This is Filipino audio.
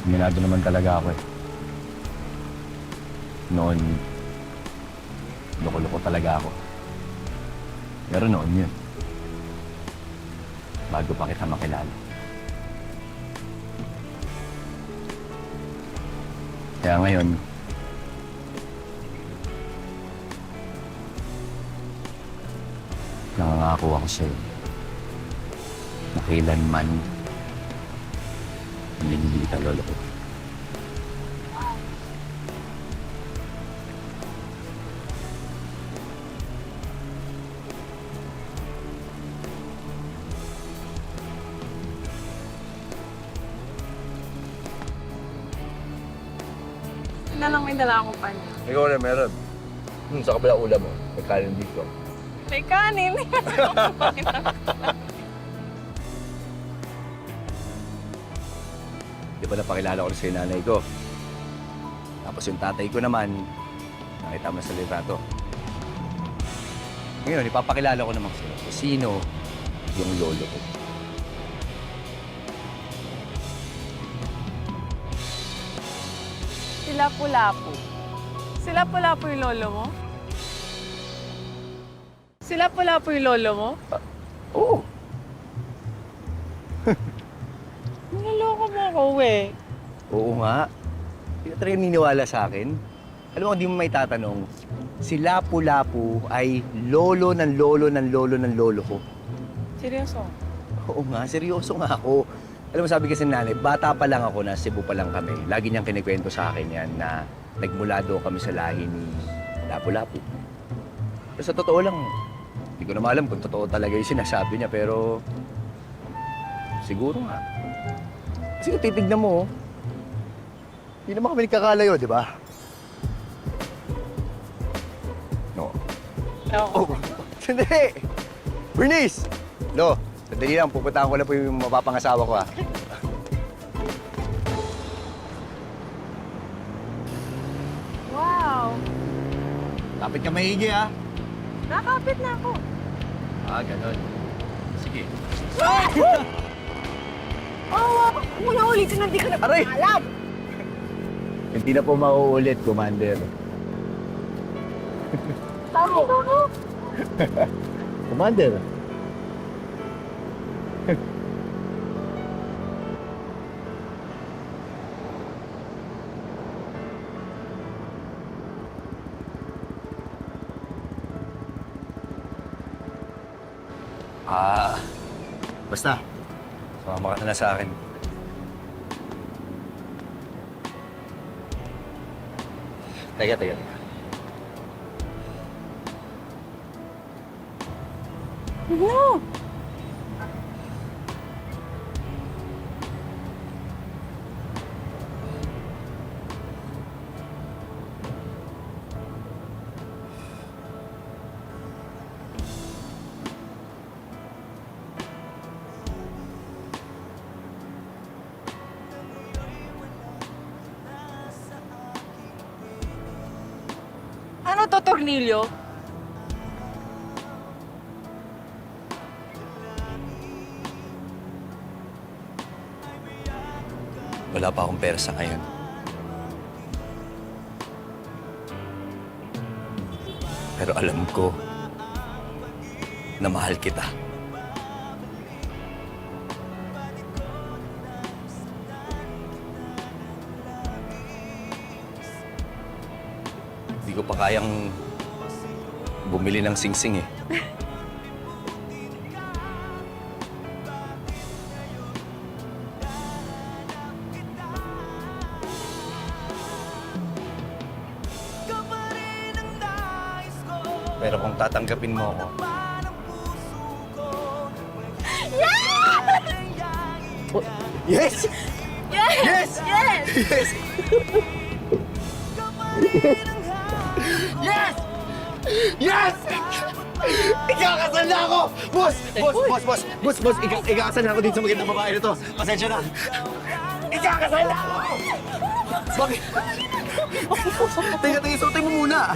Minado naman talaga ako eh. Noon, loko-loko talaga ako. Pero noon yun. Bago pa kita makilala. Kaya ngayon, nangangako ako sa'yo na kailanman hindi kita loloko. Na lang may dala akong panya. Ikaw na meron. Sa kabila ulam mo. May kanin dito. May kanin. Di ba napakilala ko rin sa'yo nanay ko? Tapos yung tatay ko naman, nakita mo sa litrato. Ngayon, ipapakilala ko naman sa'yo kung sino yung lolo ko. Si Lapu-Lapu. Si Lapu-Lapu yung lolo mo? Si Lapu-Lapu yung lolo mo? Oo. Niloloko mo ako, eh. Oo nga. Hindi ka talaga niniwala sa akin. Alam mo, hindi mo may tatanong, si Lapu-Lapu ay lolo ng lolo ng lolo ng lolo ko. Seryoso? Oo nga, seryoso nga ako. Alam mo, sabi kasi ng nanay, bata pa lang ako, na Cebu pa lang kami. Lagi niyang kinikwento sa akin yan na nagmula doon kami sa lahi ni Lapu-Lapu. Pero sa totoo lang, hindi ko naman alam kung totoo talaga yung sinasabi niya, pero siguro nga. Kasi kung titignan mo, hindi naman kami nagkakalayo, di ba? No. No. Oh, sandali! Bernice! Lo, sandali lang, pupuntahan ko na po yung mapapangasawa ko, ha? Wow. Lapit ka maigi, ha? Nakapit na ako. Ah, ganun. Sige. Oh, muna ulitin na di ka na Aray! alam. Hindi na po mauulit, Commander. Tama ko. Commander. Basta, sumama ka na sa akin. Teka. No. Ano to, tornilyo? Wala pa akong pera sa ngayon. Pero alam ko na mahal kita. Hindi ko pa kayang bumili ng singsing eh. Pero kung tatanggapin mo ako, yes! Yes! Yes! Yes! Yes! Yes! Ikakasal na ako! Boss! Ikakasal na ako dito sa magandang babae na to. Pasensya na. Ikakasal na ako! Bakit? Teka, isuotay mo muna.